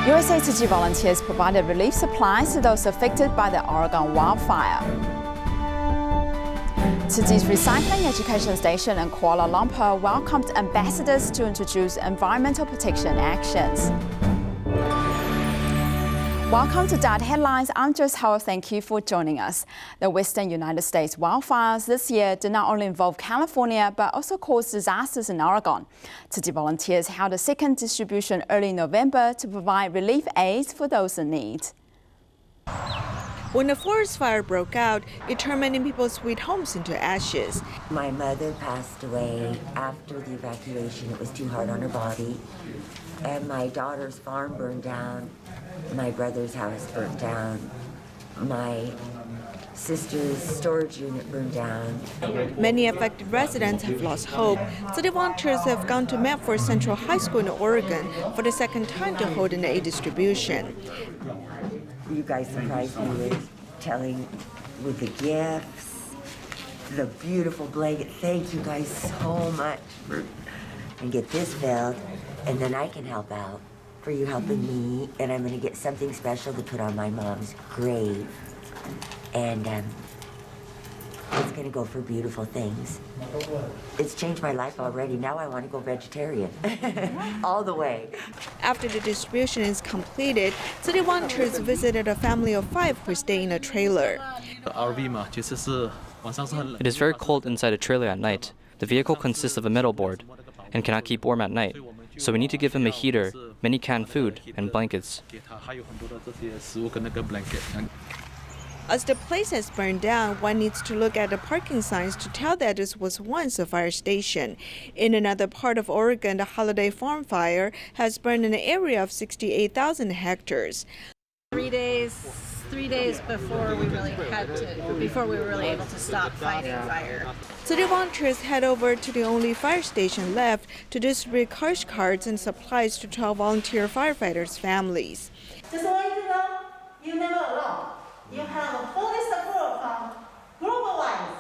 USA Tzu Chi volunteers provided relief supplies to those affected by the Oregon wildfire. Tzu Chi's Recycling Education Station in Kuala Lumpur welcomed ambassadors to introduce environmental protection actions. Welcome to DaAi Headlines. I'm Joyce Ho. Thank you for joining us. The western United States wildfires this year did not only involve California, but also caused disasters in Oregon. Tzu Chi volunteers held a second distribution early November to provide relief aids for those in need. When a forest fire broke out, it turned many people's sweet homes into ashes. My mother passed away after the evacuation. It was too hard on her body. And my daughter's farm burned down. My brother's house burned down. My sister's storage unit burned down. Many affected residents have lost hope. City volunteers have gone to Medford Central High School in Oregon for the second time to hold an aid distribution. You guys surprised me with the gifts, the beautiful blanket. Thank you guys so much and get this filled, and then I can help out for you helping me, and I'm gonna get something special to put on my mom's grave, and it's gonna go for beautiful things. It's changed my life already. Now I want to go vegetarian all the way. After the distribution is completed, city volunteers visited a family of 5 who stay in a trailer. It is very cold inside a trailer at night. The vehicle consists of a metal board and cannot keep warm at night. So we need to give him a heater, many canned food, and blankets. As the place has burned down, one needs to look at the parking signs to tell that this was once a fire station. In another part of Oregon, the Holiday Farm fire has burned an area of 68,000 hectares. 3 days before we were really able to stop fighting fire. City volunteers head over to the only fire station left to distribute cash cards and supplies to 12 volunteer firefighters' families. Just want you to know, you're never alone. You have fully support from global-wise.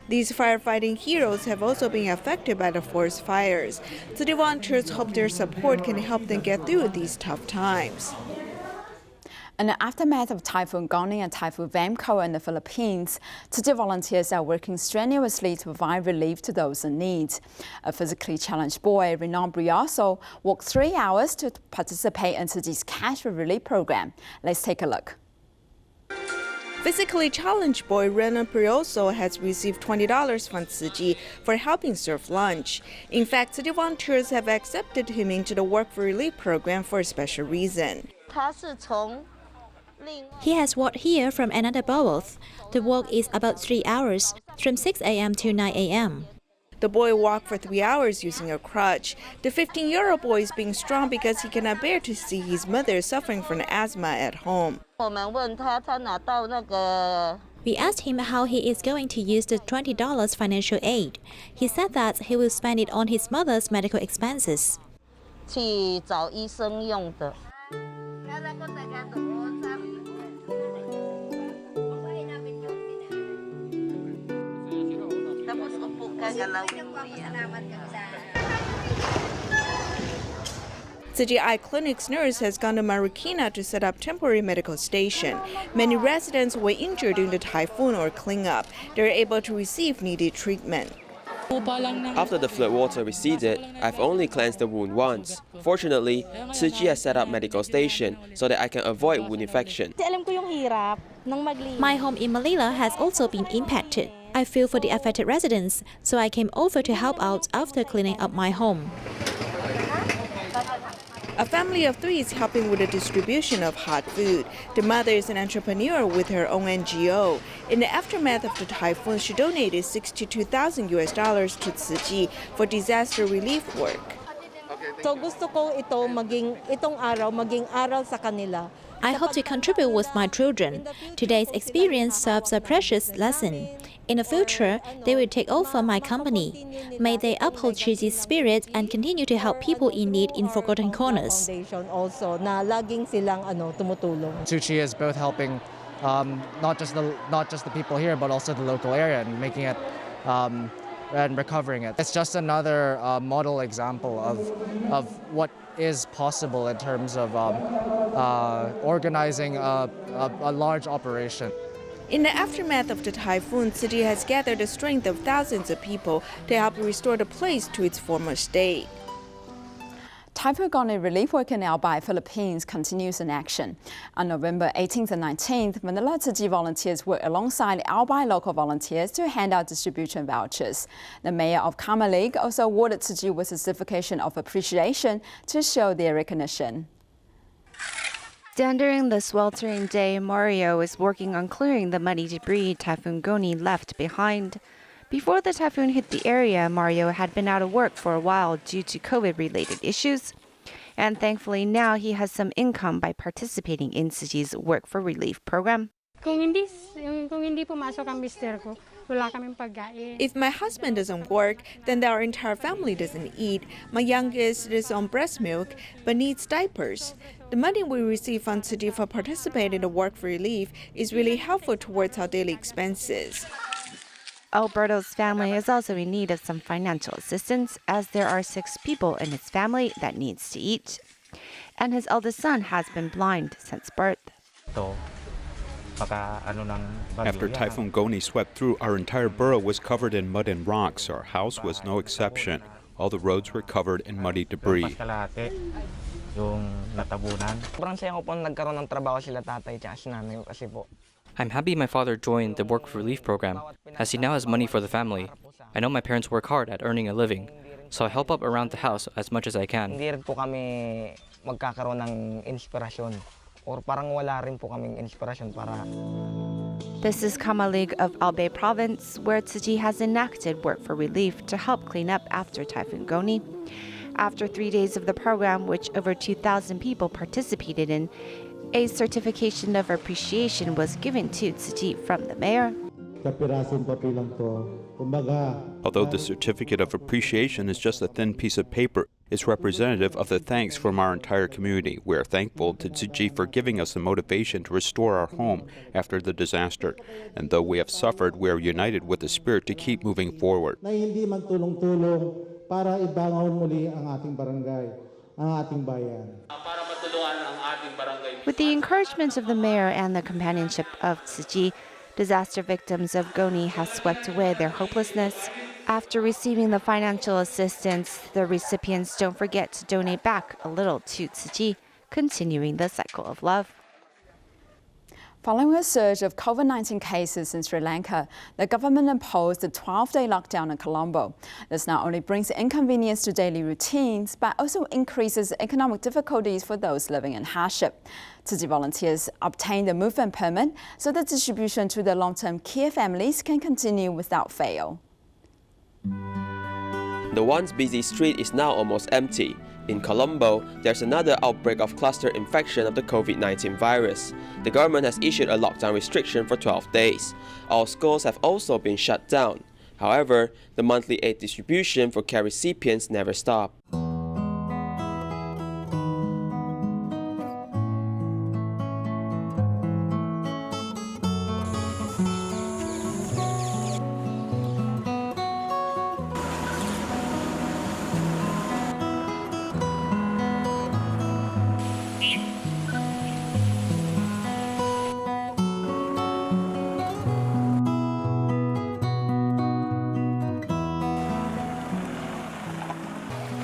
These firefighting heroes have also been affected by the forest fires. City volunteers hope their support can help them get through these tough times. In the aftermath of Typhoon Goni and Typhoon Vamco in the Philippines, Tzu Chi volunteers are working strenuously to provide relief to those in need. A physically challenged boy, Reynan Brioso, walked 3 hours to participate in Tzu Chi's cash relief program. Let's take a look. Physically challenged boy Reynan Brioso has received $20 from Tzu Chi for helping serve lunch. In fact, city volunteers have accepted him into the Work for Relief program for a special reason. He has walked here from another borough. The walk is about 3 hours, from 6 a.m. to 9 a.m. The boy walked for 3 hours using a crutch. The 15-year-old boy is being strong because he cannot bear to see his mother suffering from asthma at home. We asked him how he is going to use the $20 financial aid. He said that he will spend it on his mother's medical expenses. Tzu Chi Eye Clinic's nurse has gone to Marikina to set up temporary medical station. Many residents were injured during the typhoon or cleanup. They were able to receive needed treatment. After the flood water receded, I've only cleansed the wound once. Fortunately, Tzu Chi has set up medical station so that I can avoid wound infection. My home in Manila has also been impacted. I feel for the affected residents, so I came over to help out after cleaning up my home. A family of 3 is helping with the distribution of hot food. The mother is an entrepreneur with her own NGO. In the aftermath of the typhoon, she donated $62,000 to Tzu Chi for disaster relief work. So gusto ko itong araw maging aral sa kanila. I hope to contribute with my children. Today's experience serves a precious lesson. In the future, they will take over my company. May they uphold Tzu Chi's spirit and continue to help people in need in forgotten corners. Also, na laging silang tumutulong. Tzu Chi is both helping not just the people here, but also the local area, and making it and recovering it. It's just another model example of what is possible in terms of organizing a large operation. In the aftermath of the typhoon, Tzu Chi has gathered the strength of thousands of people to help restore the place to its former state. Typhoon Goni relief work in Albay, Philippines continues in action. On November 18th and 19th, Manila Tzu Chi volunteers worked alongside Albay local volunteers to hand out distribution vouchers. The mayor of Kamalig also awarded Tzu Chi with a certification of appreciation to show their recognition. During the sweltering day, Mario is working on clearing the muddy debris Typhoon Goni left behind. Before the typhoon hit the area, Mario had been out of work for a while due to COVID-related issues. And thankfully now he has some income by participating in Tzu Chi's Work for Relief program. If my husband doesn't work, then our entire family doesn't eat. My youngest is on breast milk but needs diapers. The money we receive from Tzu Chi for participating in the Work for Relief is really helpful towards our daily expenses. Alberto's family is also in need of some financial assistance, as there are 6 people in his family that needs to eat. And his eldest son has been blind since birth. After Typhoon Goni swept through, our entire borough was covered in mud and rocks. Our house was no exception. All the roads were covered in muddy debris. I'm happy my father joined the Work for Relief program, as he now has money for the family. I know my parents work hard at earning a living, so I help up around the house as much as I can. This is Kamalig of Albay province, where Tzu Chi has enacted Work for Relief to help clean up after Typhoon Goni. After 3 days of the program, which over 2,000 people participated in, a certification of appreciation was given to Tzu Chi from the mayor. Although the certificate of appreciation is just a thin piece of paper, it's representative of the thanks from our entire community. We are thankful to Tzu Chi for giving us the motivation to restore our home after the disaster. And though we have suffered, we are united with the spirit to keep moving forward. With the encouragement of the mayor and the companionship of Tzu Chi, disaster victims of Goni have swept away their hopelessness. After receiving the financial assistance, the recipients don't forget to donate back a little to Tzu Chi, continuing the cycle of love. Following a surge of COVID-19 cases in Sri Lanka, the government imposed a 12-day lockdown in Colombo. This not only brings inconvenience to daily routines, but also increases economic difficulties for those living in hardship. Tzu Chi volunteers obtained a movement permit so that distribution to the long-term care families can continue without fail. The once busy street is now almost empty. In Colombo, there's another outbreak of cluster infection of the COVID-19 virus. The government has issued a lockdown restriction for 12 days. All schools have also been shut down. However, the monthly aid distribution for care recipients never stopped.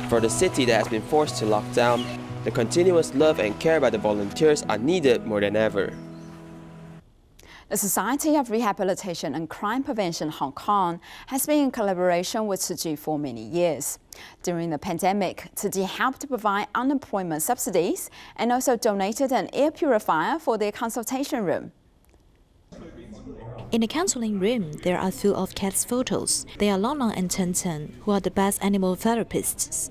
For the city that has been forced to lock down, the continuous love and care by the volunteers are needed more than ever. The Society of Rehabilitation and Crime Prevention Hong Kong has been in collaboration with Tzu Chi for many years. During the pandemic, Tzu Chi helped to provide unemployment subsidies and also donated an air purifier for their consultation room. In the counseling room, there are full of cats' photos. They are Long Long and Chen Chen, who are the best animal therapists.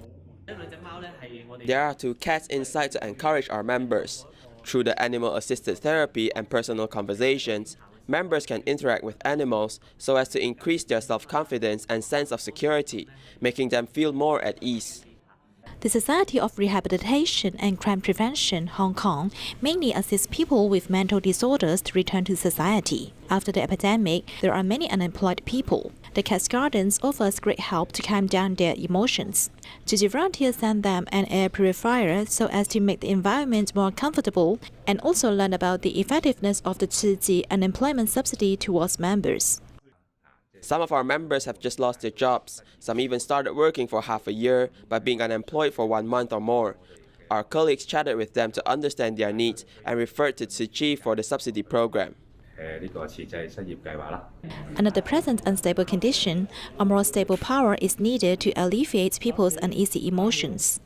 There are 2 cats inside to encourage our members. Through the animal-assisted therapy and personal conversations, members can interact with animals so as to increase their self-confidence and sense of security, making them feel more at ease. The Society of Rehabilitation and Crime Prevention, Hong Kong, mainly assists people with mental disorders to return to society. After the epidemic, there are many unemployed people. The Cats Gardens offers great help to calm down their emotions. Tzu Chi volunteers send them an air purifier so as to make the environment more comfortable and also learn about the effectiveness of the Tzu Chi unemployment subsidy towards members. Some of our members have just lost their jobs. Some even started working for half a year by being unemployed for 1 month or more. Our colleagues chatted with them to understand their needs and referred to Tzu Chi for the subsidy program. Under the present unstable condition, a more stable power is needed to alleviate people's uneasy emotions.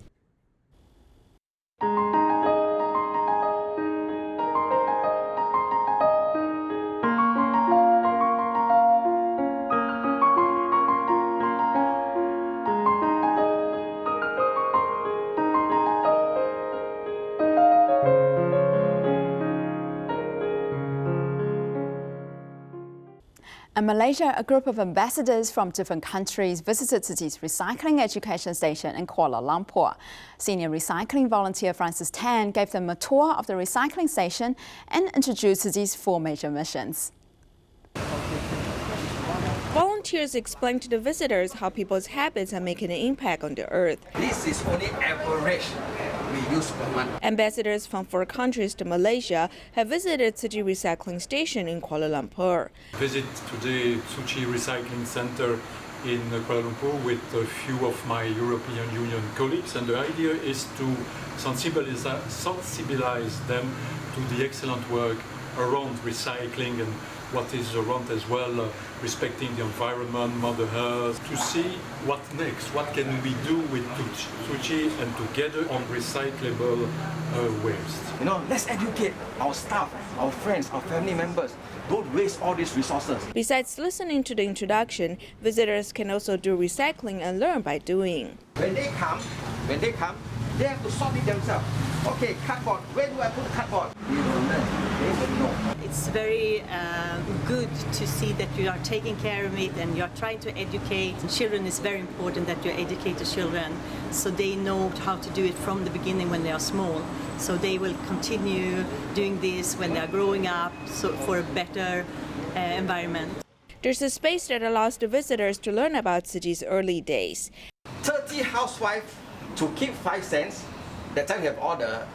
In Malaysia, a group of ambassadors from different countries visited Tzu Chi's recycling education station in Kuala Lumpur. Senior recycling volunteer Francis Tan gave them a tour of the recycling station and introduced Tzu Chi's 4 major missions. Volunteers explained to the visitors how people's habits are making an impact on the earth. This is only average we use per month. Ambassadors from 4 countries to Malaysia have visited Tzu Chi recycling station in Kuala Lumpur. Visit today Tzu Chi recycling center in Kuala Lumpur with a few of my European Union colleagues, and the idea is to sensibilize them to the excellent work around recycling and what is around as well, respecting the environment, Mother Earth, to see what next, what can we do with Tzu Chi and together on recyclable waste. You know, let's educate our staff, our friends, our family members. Don't waste all these resources. Besides listening to the introduction, visitors can also do recycling and learn by doing. When they come, they have to sort it themselves. Okay, cardboard, where do I put the cardboard? We will learn, they will know. It's very good to see that you are taking care of it and you are trying to educate. Children, it's very important that you educate the children so they know how to do it from the beginning when they are small. So they will continue doing this when they are growing up, so for a better environment. There's a space that allows the visitors to learn about Tzu Chi's early days. 30 housewives to keep 5 cents. That time we have all the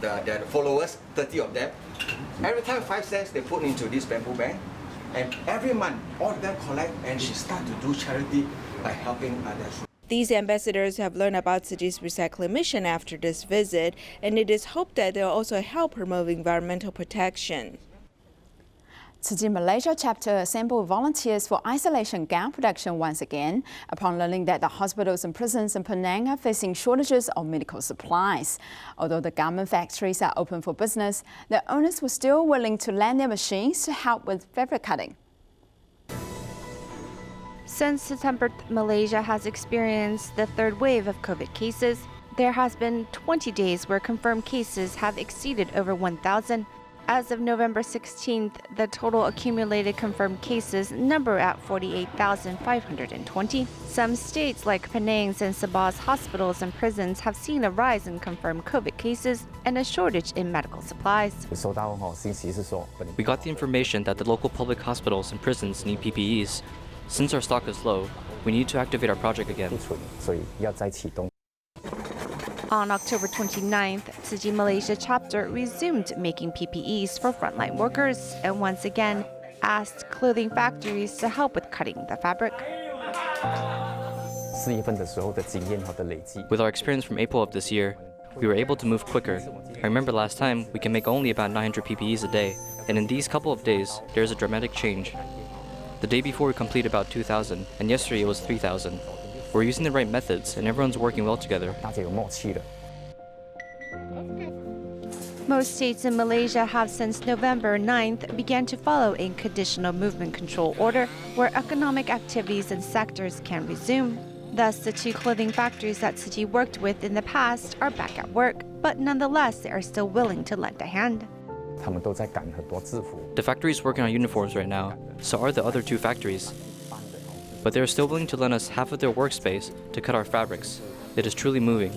followers, 30 of them. Every time 5 cents they put into this bamboo bag, and every month all of them collect, and she start to do charity by helping others. These ambassadors have learned about Tzu Chi's recycling mission after this visit, and it is hoped that they'll also help promote environmental protection. Tzu Chi Malaysia chapter assembled volunteers for isolation gown production once again upon learning that the hospitals and prisons in Penang are facing shortages of medical supplies. Although the garment factories are open for business, the owners were still willing to lend their machines to help with fabric cutting. Since September, Malaysia has experienced the 3rd wave of COVID cases. There has been 20 days where confirmed cases have exceeded over 1,000. As of November 16th, the total accumulated confirmed cases number at 48,520. Some states like Penang's and Sabah's hospitals and prisons have seen a rise in confirmed COVID cases and a shortage in medical supplies. We got the information that the local public hospitals and prisons need PPEs. Since our stock is low, we need to activate our project again. On October 29th, Tzu Chi Malaysia chapter resumed making PPEs for frontline workers and once again asked clothing factories to help with cutting the fabric. With our experience from April of this year, we were able to move quicker. I remember last time we can make only about 900 PPEs a day, and in these couple of days, there's a dramatic change. The day before we completed about 2,000, and yesterday it was 3,000. We're using the right methods, and everyone's working well together. Most states in Malaysia have since November 9th began to follow a conditional movement control order where economic activities and sectors can resume. Thus, the 2 clothing factories that Tzu Chi worked with in the past are back at work, but nonetheless, they are still willing to lend a hand. The factory's working on uniforms right now, so are the other 2 factories. But they're still willing to lend us half of their workspace to cut our fabrics. It is truly moving.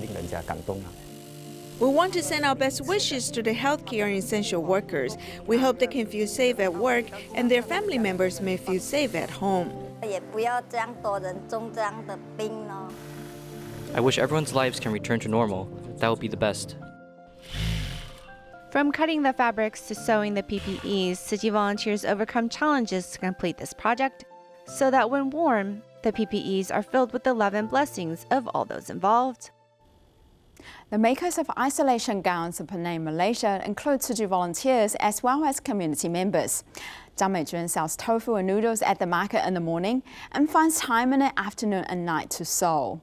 We want to send our best wishes to the healthcare and essential workers. We hope they can feel safe at work and their family members may feel safe at home. I wish everyone's lives can return to normal. That would be the best. From cutting the fabrics to sewing the PPEs, Tzu Chi volunteers overcome challenges to complete this project so that when worn, the PPEs are filled with the love and blessings of all those involved. The makers of isolation gowns in Penang, Malaysia include Tzu Chi volunteers as well as community members. Zhang Meijun sells tofu and noodles at the market in the morning and finds time in the afternoon and night to sew.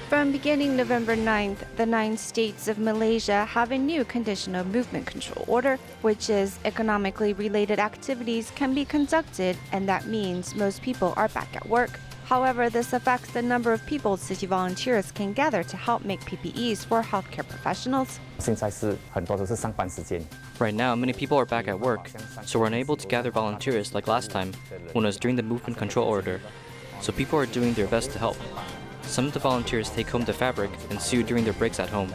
From beginning November 9th, the 9 states of Malaysia have a new conditional movement control order, which is economically related activities can be conducted, and that means most people are back at work. However, this affects the number of people Tzu Chi volunteers can gather to help make PPEs for healthcare professionals. Right now, many people are back at work, so we're unable to gather volunteers like last time when it was during the movement control order. So people are doing their best to help. Some of the volunteers take home the fabric and sew during their breaks at home.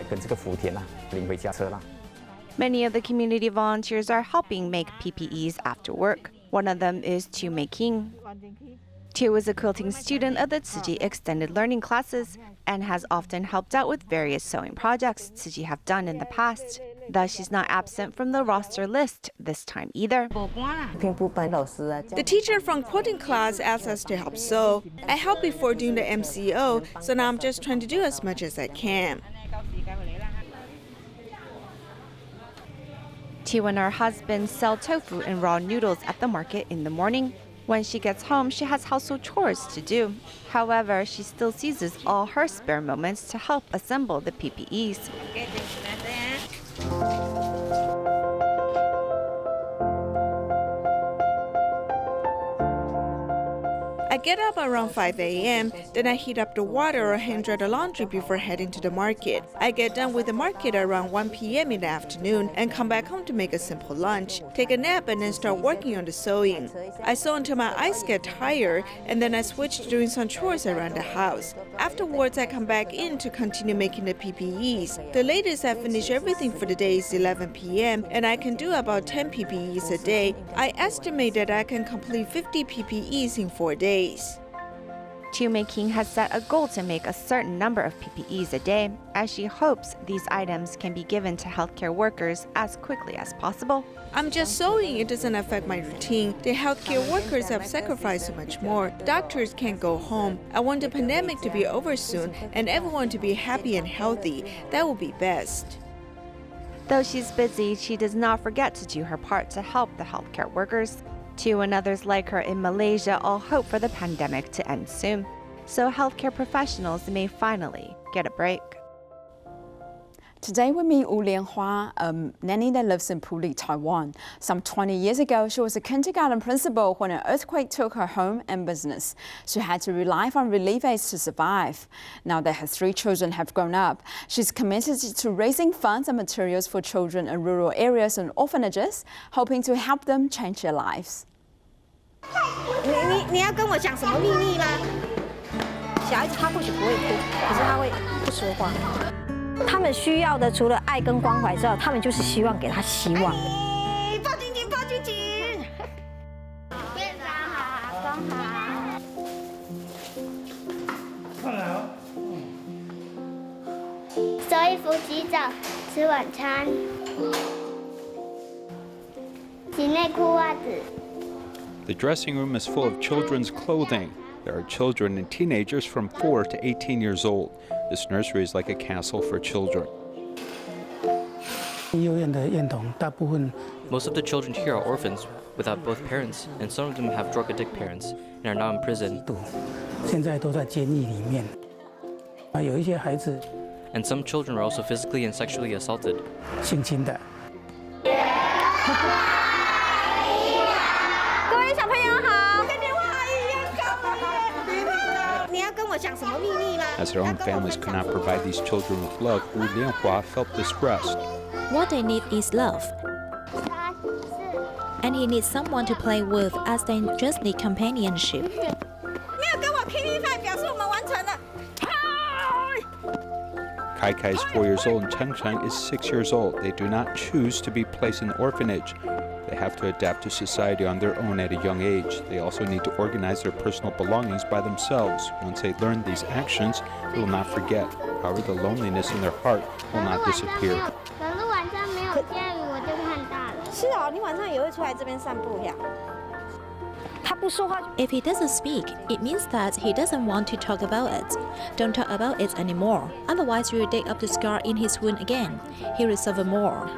Many of the community volunteers are helping make PPEs after work. One of them is Tzu Chi. Tzu is a quilting student of the Tzu Chi extended learning classes and has often helped out with various sewing projects Tzu Chi have done in the past. Thus, she's not absent from the roster list this time either. The teacher from quilting class asked us to help sew. I helped before doing the MCO, so now I'm just trying to do as much as I can. Tzu and her husband sell tofu and raw noodles at the market in the morning. When she gets home, she has household chores to do. However, she still seizes all her spare moments to help assemble the PPEs. I get up around 5 a.m., then I heat up the water or hand dry the laundry before heading to the market. I get done with the market around 1 p.m. in the afternoon and come back home to make a simple lunch, take a nap, and then start working on the sewing. I sew until my eyes get tired, and then I switch to doing some chores around the house. Afterwards, I come back in to continue making the PPEs. The latest I finish everything for the day is 11 p.m., and I can do about 10 PPEs a day. I estimate that I can complete 50 PPEs in 4 days. Tzu Chi has set a goal to make a certain number of PPEs a day, as she hopes these items can be given to healthcare workers as quickly as possible. I'm just sewing, it doesn't affect my routine. The healthcare workers have sacrificed so much more. Doctors can't go home. I want the pandemic to be over soon and everyone to be happy and healthy. That would be best. Though she's busy, she does not forget to do her part to help the healthcare workers. Tzu and others like her in Malaysia all hope for the pandemic to end soon, so healthcare professionals may finally get a break. Today we meet Wu Lianhua, a nanny that lives in Puli, Taiwan. Some 20 years ago, she was a kindergarten principal when an earthquake took her home and business. She had to rely on relief aids to survive. Now that her 3 children have grown up, she's committed to raising funds and materials for children in rural areas and orphanages, hoping to help them change their lives. 你要跟我讲什么秘密啦？小孩子他或许不会哭，可是他会不说话。他们需要的除了爱跟关怀之外，他们就是希望给他希望。抱紧紧，抱紧紧。院长好，阿公好。快来哦。收衣服、洗澡、吃晚餐。洗内裤、袜子。 The dressing room is full of children's clothing. There are children and teenagers from 4 to 18 years old. This nursery is like a castle for children. Most of the children here are orphans without both parents, and some of them have drug addict parents and are now in prison. And some children are also physically and sexually assaulted. 小朋友好，跟电话阿姨一样高。你要跟我讲什么秘密啦？ As their own families could not provide these children with love, Wu Lianhua felt distressed. What they need is love. And he needs someone to play with as they just need companionship. 没有跟我拼一 Kai Kai is 4 years old and Cheng Cheng is 6 years old. They do not choose to be placed in the orphanage. They have to adapt to society on their own at a young age. They also need to organize their personal belongings by themselves. Once they learn these actions, they will not forget. However, the loneliness in their heart will not disappear. If he doesn't speak, it means that he doesn't want to talk about it. Don't talk about it anymore. Otherwise, you will dig up the scar in his wound again. He will suffer more.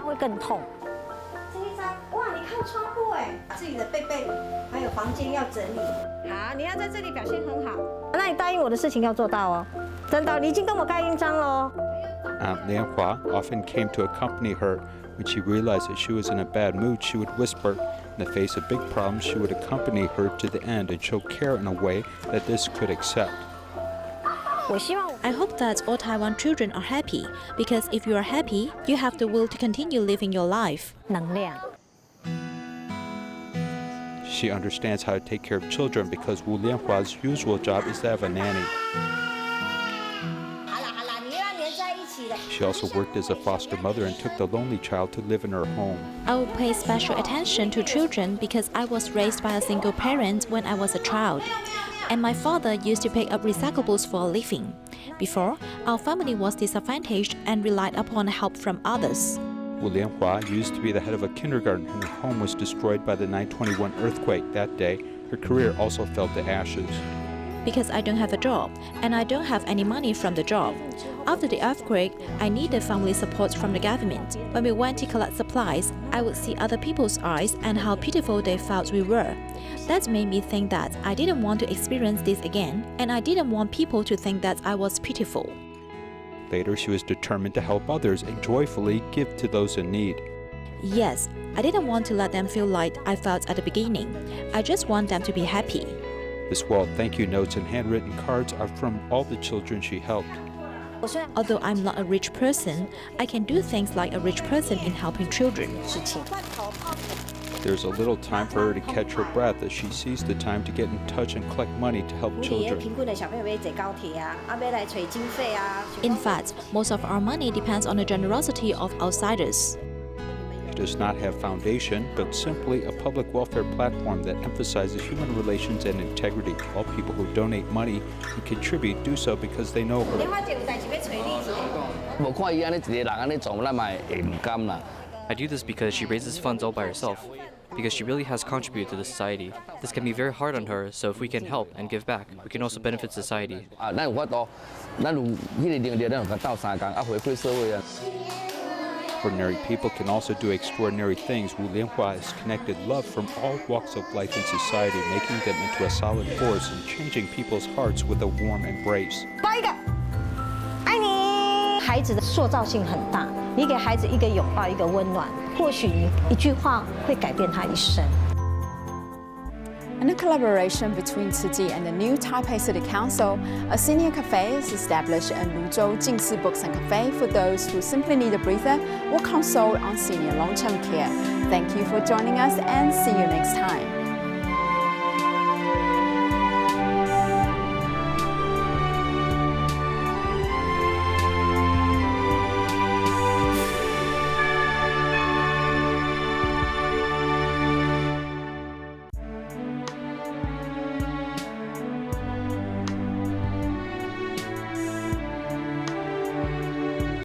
Aunt Lianhua often came to accompany her. When she realized that she was in a bad mood, she would whisper. In the face of big problems, she would accompany her to the end and show care in a way that this could accept. I hope that all Taiwan children are happy, because if you are happy, you have the will to continue living your life. She understands how to take care of children because Wu Lianhua's usual job is that of a nanny. She also worked as a foster mother and took the lonely child to live in her home. I will pay special attention to children because I was raised by a single parent when I was a child. And my father used to pick up recyclables for a living. Before, our family was disadvantaged and relied upon help from others. Wu Lianhua used to be the head of a kindergarten and her home was destroyed by the 9/21 earthquake. That day, her career also fell to ashes. Because I don't have a job, and I don't have any money from the job. After the earthquake, I needed family support from the government. When we went to collect supplies, I would see other people's eyes and how pitiful they felt we were. That made me think that I didn't want to experience this again, and I didn't want people to think that I was pitiful. Later, she was determined to help others and joyfully give to those in need. Yes, I didn't want to let them feel like I felt at the beginning. I just want them to be happy. This wall of thank you notes and handwritten cards are from all the children she helped. Although I'm not a rich person, I can do things like a rich person in helping children. There's a little time for her to catch her breath as she sees the time to get in touch and collect money to help children. In fact, most of our money depends on the generosity of outsiders. She does not have foundation, but simply a public welfare platform that emphasizes human relations and integrity. All people who donate money and contribute do so because they know her. I do this because she raises funds all by herself, because she really has contributed to the society. This can be very hard on her, so if we can help and give back, we can also benefit society. Ordinary people can also do extraordinary things. Wu Lianhua has connected love from all walks of life in society, making them into a solid force and changing people's hearts with a warm embrace. 孩子的塑造性很大，你给孩子一个拥抱，一个温暖，或许你一句话会改变他一生。In a collaboration between Tzu Chi and the new Taipei City Council, a senior cafe is established in Luzhou Jingsi Books and Cafe for those who simply need a breather or consult on senior long-term care. Thank you for joining us and see you next time.